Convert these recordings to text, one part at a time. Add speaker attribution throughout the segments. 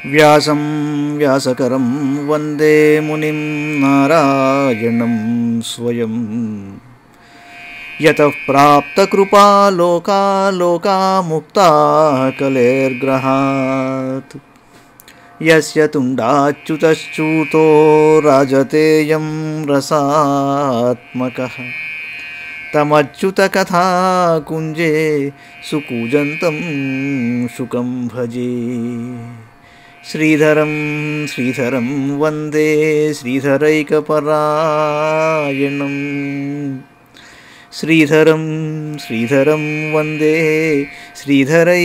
Speaker 1: వ్యాసం వ్యాసకరం వందే మునిం నారాయణం స్వయం యతః ప్రాప్తకృపా లోకా ముక్తా కలేర్గ్రహాత్ యస్య తుండాచ్యుతశ్చ్యూతో రాజతేయం రసాత్మకః తమచ్యుతకథా కుంజే సుకూజంతం శుకం భజే. శ్రీధరం శ్రీధరం వందే శ్రీధరైకపరాయణం. శ్రీధరం శ్రీధరం వందే శ్రీధరైకపరాయణం.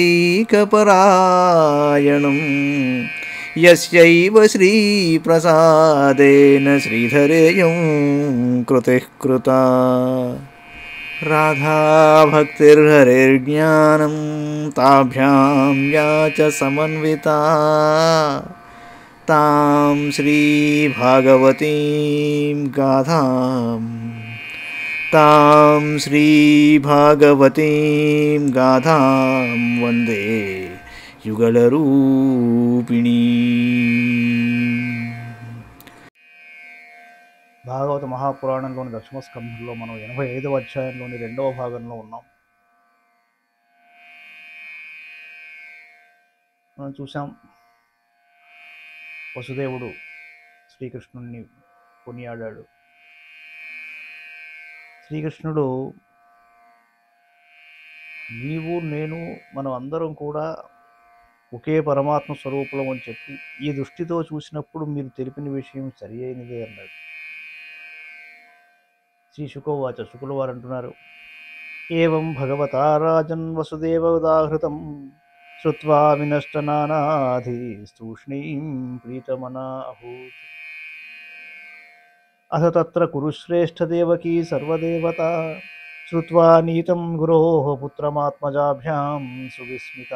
Speaker 1: యస్యైవ శ్రీప్రసాదేన శ్రీధరేయం కృతిః కృతా. రాధాభక్తిర్హరిర్జ్ఞానం తాభ్యాం యా చ సమన్వితా తాం శ్రీభాగవతీం గాథాం వందే యుగళరూపిణీ.
Speaker 2: భాగవత మహాపురాణంలోని దశమస్కంధంలో మనం 85వ అధ్యాయంలోని 2వ భాగంలో ఉన్నాం. మనం చూసాం వసుదేవుడు శ్రీకృష్ణుడిని కొనియాడాడు. శ్రీకృష్ణుడు నీవు నేను మనం అందరం కూడా ఒకే పరమాత్మ స్వరూపులం అని చెప్పి ఈ దృష్టితో చూసినప్పుడు మీరు తెలిపిన విషయం సరి అయినదే అన్నాడు. శ్రీ శుకోవాచ, శుకుల వారు అంటున్నారు, ఏవం భగవతా రాజన్ వసుదేవ ఉదాహృతం శ్రుత్వా వినష్ట నానాధి తూష్ణీం ప్రీతమనా అభూత్. అథ తత్ర కురుశ్రేష్ఠ దేవకీ సర్వదేవత శ్రుత్వా నీతం గురోః పుత్రమాత్మజాభ్యాం సువిస్మిత.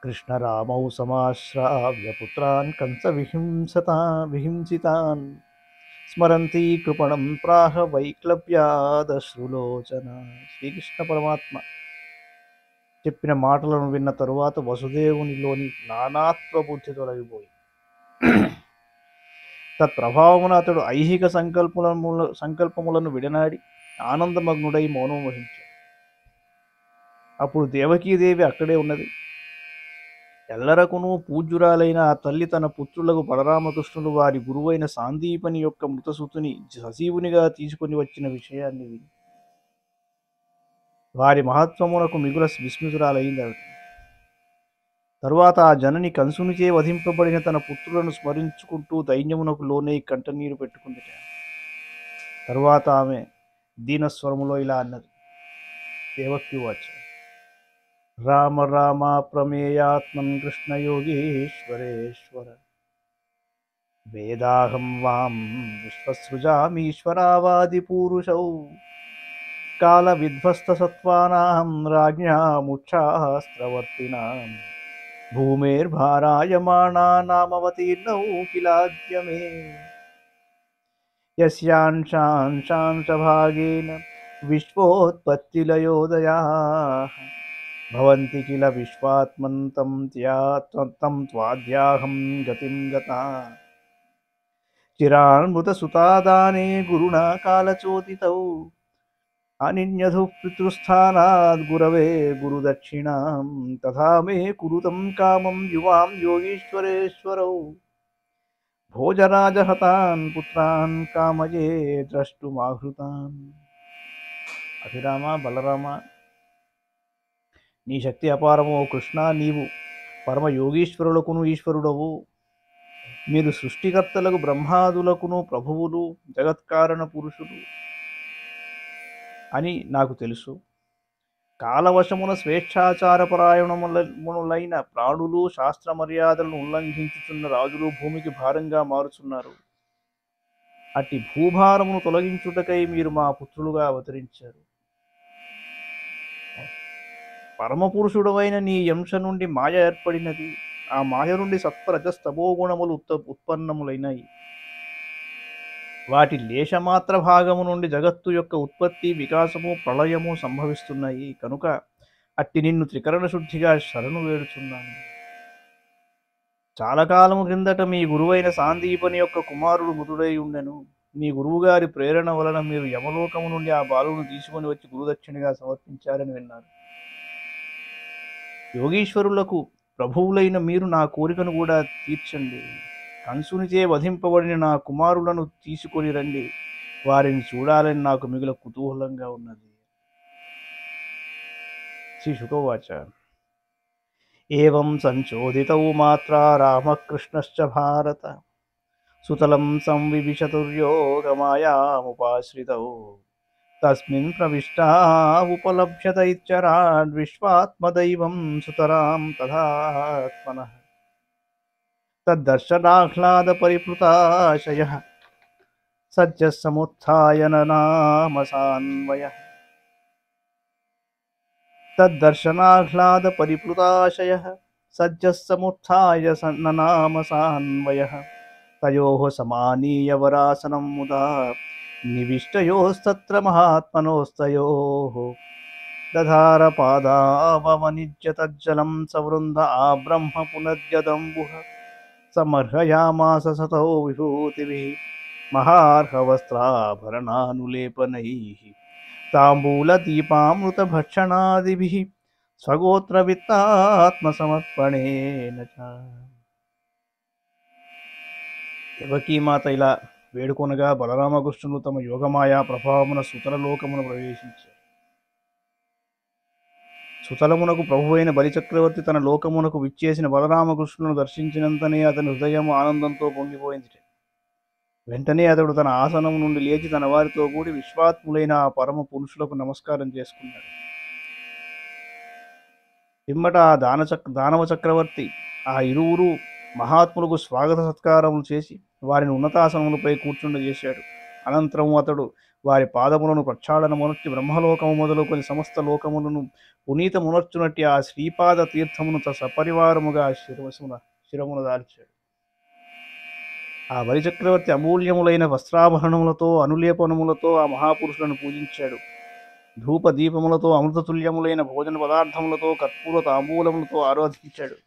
Speaker 2: కృష్ణరామౌ సమాశ్రావ్య పుత్రాన్ కంస విహింసితాన్ స్మరంతి కృపణం ప్రాహ వైక్లవ్యాదశ్రులోచన. శ్రీకృష్ణ పరమాత్మ చెప్పిన మాటలను విన్న తరువాత వసుదేవునిలోని నానాత్వ బుద్ధి తొలగిపోయి తత్ప్రభావమున అతడు ఐహిక సంకల్పములను విడనాడి ఆనందమగ్నుడై మౌనం వహించాడు. అప్పుడు దేవకీదేవి అక్కడే ఉన్నది. ఎల్లరకును పూజ్యురాలైన ఆ తల్లి తన పుత్రులకు బలరామకృష్ణులు వారి గురువైన సాందీపని యొక్క మృతసుతుని సజీవునిగా తీసుకొని వచ్చిన విషయాన్ని విని వారి మహత్వమునకు మిగుల విస్మితురాలైంది ఆవిడ. తరువాత ఆ జనని కంసునిచే వధింపబడిన తన పుత్రులను స్మరించుకుంటూ దైన్యమునకు లోనై కంటనీరు పెట్టుకుంది. తరువాత ఆమె దీనస్వరములో ఇలా అన్నది, దేవకి వాచ, రామ రామ ప్రమేయాత్మన్ కృష్ణయోగీశ్వరేశ్వర వేదాహం వాం విశ్వసృజామీశ్వరావాది పూరుషౌ కాల విధ్వస్త సత్వానాం రాజ్ఞాముక్షాస్త్రవర్తినాం భూమేర్భారాయమాణానామవతీర్ణౌ కిలాద్యమే. యస్యాంశాంశాంశభాగేన విశ్వోత్పత్తిలయోదయాః భవంతి కిల విశ్వాత్మంతం త్వాద్యాహం గతిం గతా. చిరాన్మృతసుతాదానే గురుణా కాలచోదితౌ అనిన్యధుః పితృస్థానాద్ గురవే గురుదక్షిణాం తథా మే కురుతం కామం యువాం యోగీశ్వరేశ్వరౌ. భోజరాజహతాన్ పుత్రాన్ కామయే ద్రష్టుమాహృతాన్. అభిరామ బలరామ, నీ శక్తి అపారమో కృష్ణ, నీవు పరమ యోగీశ్వరులకును ఈశ్వరుడవు. మీరు సృష్టికర్తలకు బ్రహ్మాదులకును ప్రభువులు, జగత్కారణ పురుషులు అని నాకు తెలుసు. కాలవశమున స్వేచ్ఛాచారపరాయణములైన ప్రాణులు శాస్త్ర మర్యాదలను ఉల్లంఘించుతున్న రాజులు భూమికి భారంగా మారుతున్నారు. అట్టి భూభారమును తొలగించుటకై మీరు మా పుత్రులుగా అవతరించారు. పరమపురుషుడవైన నీ అంశ నుండి మాయ ఏర్పడినది. ఆ మాయ నుండి సత్వరజస్తమో గుణములు ఉత్పన్నములైనాయి. వాటి లేశమాత్ర భాగము నుండి జగత్తు యొక్క ఉత్పత్తి, వికాసము, ప్రళయము సంభవిస్తున్నాయి. కనుక అట్టి నిన్ను త్రికరణ శుద్ధిగా శరణు వేడుచున్నాను. చాలా కాలము క్రిందట మీ గురువైన సాందీపని యొక్క కుమారుడు మృతుడై ఉండెను. మీ గురువుగారి ప్రేరణ వలన మీరు యమలోకము నుండి ఆ బాలును తీసుకొని వచ్చి గురుదక్షిణగా సమర్పించారని విన్నారు. యోగీశ్వరులకు ప్రభువులైన మీరు నా కోరికను కూడా తీర్చండి. కంసునిచే వధింపబడిన నా కుమారులను తీసుకొని రండి. వారిని చూడాలని నాకు మిగుల కుతూహలంగా ఉన్నది. శ్రీ శుకోవాచ. ఏవం సంచోదితౌ మాత్రా రామకృష్ణశ్చ భారత సుతలం సంవివిశతుర్యోగమాయాముపాశ్రితౌ తస్మిన్ ప్రవిష్టా ఉపలభ్యత ఇచ్చరాడ్ విశ్వాత్మదైవం సుతరాం తథాత్మనః తద్దర్శనాహ్లాద పరిప్లుతాశయః సజ్జ సముత్థాయ నామసాన్వయః తద్దర్శనాహ్లాద పరిప్లుతాశయః సజ్జ సముత్థాయ నామసాన్వయః తయోః సమానీయ వరాసనం ముదా నివిష్టయోస్తత్ర మహాత్మనోస్తయోః దధార పాదావమనిజ్య తజ్జలం సవృంద ఆ బ్రహ్మ పునర్జదంబుః సమర్హయామాస సతో విభూతిభిః మహార్హవస్త్రాభరణానులేపనైః తాంబూలదీపామృతభక్షణాదిభిః స్వగోత్రవిత్తాత్మసమర్పణేన చ. దేవకీమాత ఇలా వేడుకొనగా బలరామకృష్ణులు తమ యోగమాయా ప్రభావమున సుతలలోకమును ప్రవేశించారు. సుతలమునకు ప్రభువైన బలిచక్రవర్తి తన లోకమునకు విచ్చేసిన బలరామకృష్ణులను దర్శించినంతనే అతని హృదయం ఆనందంతో పొంగిపోయింది. వెంటనే అతడు తన ఆసనం నుండి లేచి తన వారితో కూడి విశ్వాత్ములైన ఆ పరమ పురుషులకు నమస్కారం చేసుకున్నాడు. పిమ్మట ఆ దానవ చక్రవర్తి ఆ ఇరువురు మహాత్ములకు స్వాగత సత్కారములు చేసి వారిని ఉన్నతాసనములపై కూర్చుండజేశాడు. అనంతరం అతడు వారి పాదములను ప్రక్షాళనమునర్చి బ్రహ్మలోకము మొదలుకొని సమస్త లోకములను పునీతమునర్చునట్టి ఆ శ్రీపాద తీర్థమును సపరివారముగా శిరమున దాల్చాడు. ఆ బలిచక్రవర్తి అమూల్యములైన వస్త్రాభరణములతో అనులేపనములతో ఆ మహాపురుషులను పూజించాడు. ధూప దీపములతో అమృతతుల్యములైన భోజన పదార్థములతో కర్పూర తాంబూలములతో ఆరాధించాడు.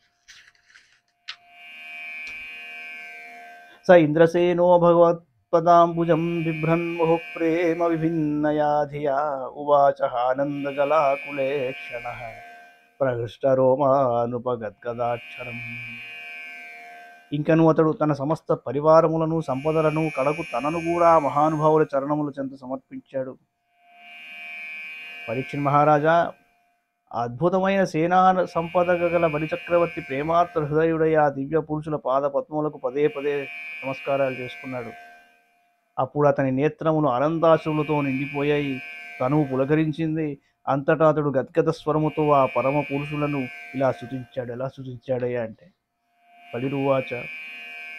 Speaker 2: స ఇంద్రసేనో భగవత్పదాంబుజం బిభ్రన్ ముహు ప్రేమ విభిన్నయా ధియా ఉవాచ ఆనందజలాకులే క్షణః ప్రహృష్టరోమానుపగద్గదాక్షరం. ఇంకను అతడు తన సమస్త పరివారములను సంపదలను కడకు తనను కూడా మహానుభావుల చరణముల చెంత సమర్పించాడు. పరీక్షణ్ మహారాజా, అద్భుతమైన సేనా సంపద గల బలిచక్రవర్తి ప్రేమార్త హృదయుడై ఆ దివ్య పురుషుల పాద పద్మములకు పదే పదే నమస్కారాలు చేసుకున్నాడు. అప్పుడు అతని నేత్రములు ఆనందాశ్రులతో నిండిపోయాయి. తనువు పులకరించింది. అంతటా అతడు గద్గద స్వరముతో ఆ పరమ పురుషులను ఇలా స్తుతించాడు. ఎలా స్తుతించాడయ్యా అంటే, బలిరువాచ.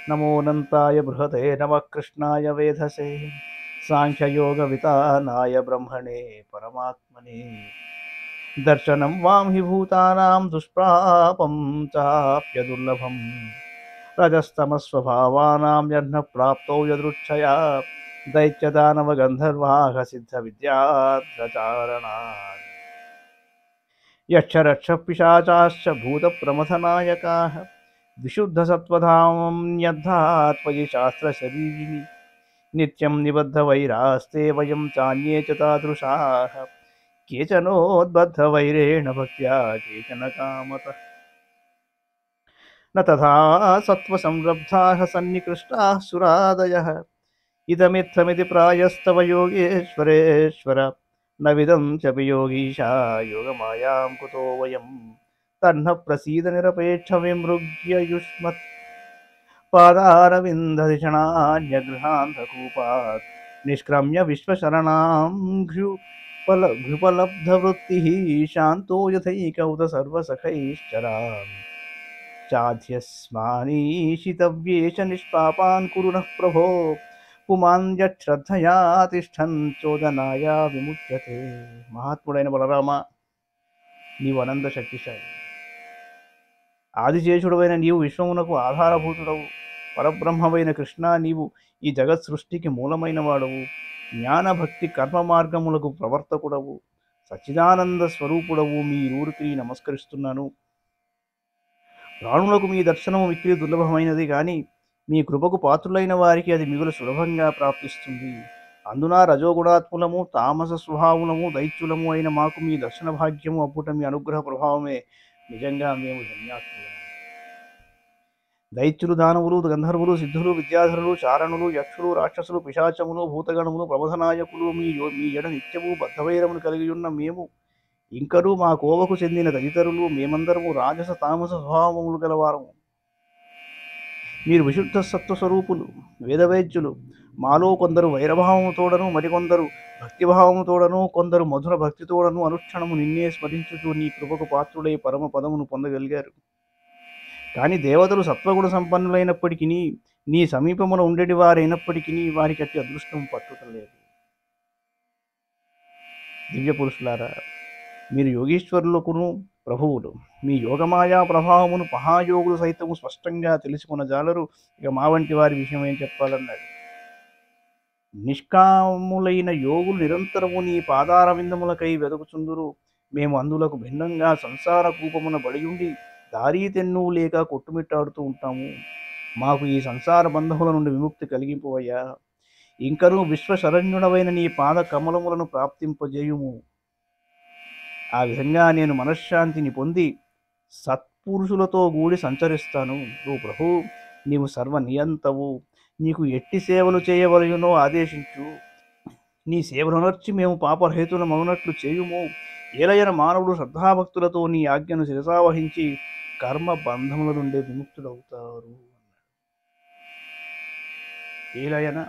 Speaker 2: నమోనంతాయ బృహతే నమః కృష్ణాయ వేధసే సాంఖ్యయోగ వితానాయ బ్రహ్మణే పరమాత్మనే దర్శనం వాం హి భూతానాం దుష్ప్రాపం చాప్యదుర్లభం రజస్తమస్వభావానాం యన్న ప్రాప్తౌ యదృచ్ఛయా దైత్యదానవ గంధర్వాః సిద్ధ విద్యాధచారణాః యక్షరక్ష పిశాచాశ్చ భూత ప్రమథనాయకాః విశుద్ధ సత్వధామన్యద్ధా త్వయి శాస్త్ర శరీరిణి నిత్యం నిబద్ధ వైరాస్తే వయం చాన్యే చ తాదృశాః కేచనోద్బద్ధ వైరేణ భక్త్యా కేచన కామతః న తథా సత్వ సంరబ్ధాః సన్నికృష్టాః సురాదయః ఇదమిత్తమితి ప్రాయస్తవ యోగేశ్వరేశ్వర న విదం చపి యోగీశా యోగమాయాం కుతో వయం తన్న ప్రసీద నిరపేక్ష విమృగ్యయుష్మత్ పాదారవిందధిషణాన్యగృహాంధకూపాత్ నిష్క్రమ్య విశ్వశరణాం ఘృపలబ్ధవృత్తిః శాంతో యథైకౌత సర్వసఖైశ్చరామి చాధ్యస్మానీషితవ్యేష నిష్పాపాన్ కురు నః ప్రభో పుమాన్యశ్రద్ధయా తిష్టన్ చోదనాయ విముచ్యతే. మహాత్ముడైన బలరామ, నీవు అనంత శక్తిశాలి. ఆదిశేషుడవైన నీవు విశ్వమునకు ఆధారభూతుడవు. పరబ్రహ్మవైన కృష్ణ, నీవు ఈ జగత్ సృష్టికి మూలమైన వాడవు. జ్ఞానభక్తి కర్మ మార్గములకు ప్రవర్తకుడవు. సచ్చిదానంద స్వరూపుడవు. మీ ఊరికి నమస్కరిస్తున్నాను. ప్రాణులకు మీ దర్శనము మిక్కిలి దుర్లభమైనది కానీ మీ కృపకు పాత్రులైన వారికి అది మిగులు సులభంగా ప్రాప్తిస్తుంది. అందున రజోగుణాత్ములము, తామస స్వభావులము, దైత్యులము అయిన మాకు మీ దర్శన భాగ్యము అప్పుట మీ అనుగ్రహ ప్రభావమే. నిజంగా మేము ధన్యాత్ములము. దైత్యులు, దానవులు, గంధర్వులు, సిద్ధులు, విద్యాధరులు, చారణులు, యక్షులు, రాక్షసులు, పిశాచములు, భూతగణములు, ప్రబోధనాయకులు మీ ఎడ నిత్యము బద్ధవైరమును కలిగి ఉన్న మేము ఇంకనూ మా కోవకు చెందిన తదితరులు మేమందరము రాజస తామస స్వభావములు గలవారము. మీరు విశుద్ధ సత్వస్వరూపులు, వేదవేద్యులు. మాలో కొందరు వైరభావముతోడను, మరికొందరు భక్తిభావముతోడను, కొందరు మధుర భక్తితోడను అనుక్షణము నిన్నే స్మరించుతూ నీ కృపకు పాత్రుడై పరమ పదమును పొందగలిగారు. కానీ దేవతలు సత్వగుణ సంపన్నులైనప్పటికీ, నీ సమీపమున ఉండేటి వారైనప్పటికీ వారికి అట్టి అదృష్టం పట్టుటలేదు. దివ్య పురుషులారా, మీరు యోగీశ్వరులకును ప్రభువులు. మీ యోగమాయా ప్రభావమును మహాయోగులు సైతము స్పష్టంగా తెలుసుకున్న జాలరు. ఇక మా వంటి వారి విషయం ఏం చెప్పాలన్నాడు. నిష్కాములైన యోగులు నిరంతరము నీ పాదార విందములకై వెదకుచుందురు. మేము అందులకు భిన్నంగా సంసార కూపమున బడియుండి దారీ తెన్ను లేక కొట్టుమిట్టాడుతూ ఉంటాము. మాకు ఈ సంసార బంధముల నుండి విముక్తి కలిగింపవయ్యా. ఇంకనూ విశ్వశరణ్యుడవైన నీ పాద కమలములను ప్రాప్తింపజేయుము. ఆ విధంగా నేను మనశ్శాంతిని పొంది సత్పురుషులతో కూడి సంచరిస్తాను. ఓ ప్రభు, నీవు సర్వనియంతవు. నీకు ఎట్టి సేవలు చేయవలయునో ఆదేశించు. నీ సేవలనర్చి మేము పాపరహితులమవునట్లు చేయుము. ఏలయన మానవుడు శ్రద్ధాభక్తులతో నీ ఆజ్ఞను శిరసావహించి కర్మ బంధముల నుండి విముక్తుడవుతారు. ఏలయన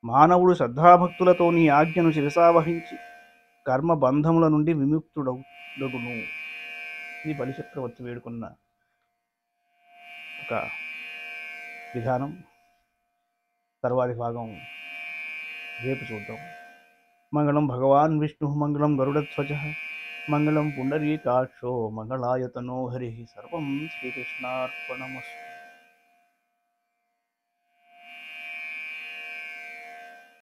Speaker 2: మానవుడు శ్రద్ధాభక్తులతో నీ ఆజ్ఞను శిరసావహించి కర్మ బంధముల నుండి విముక్తుడగును. ఇది బలిచక్రవర్తి వేడుకున్న ఒక విధానం. తర్వాతి భాగం రేపు చూద్దాం. మంగళం భగవాన్ విష్ణు, మంగళం గరుడధ్వజ, మంగళం పుండరీకాక్షో, మంగళాయతనో హరి. సర్వం శ్రీకృష్ణార్పణమస్తు.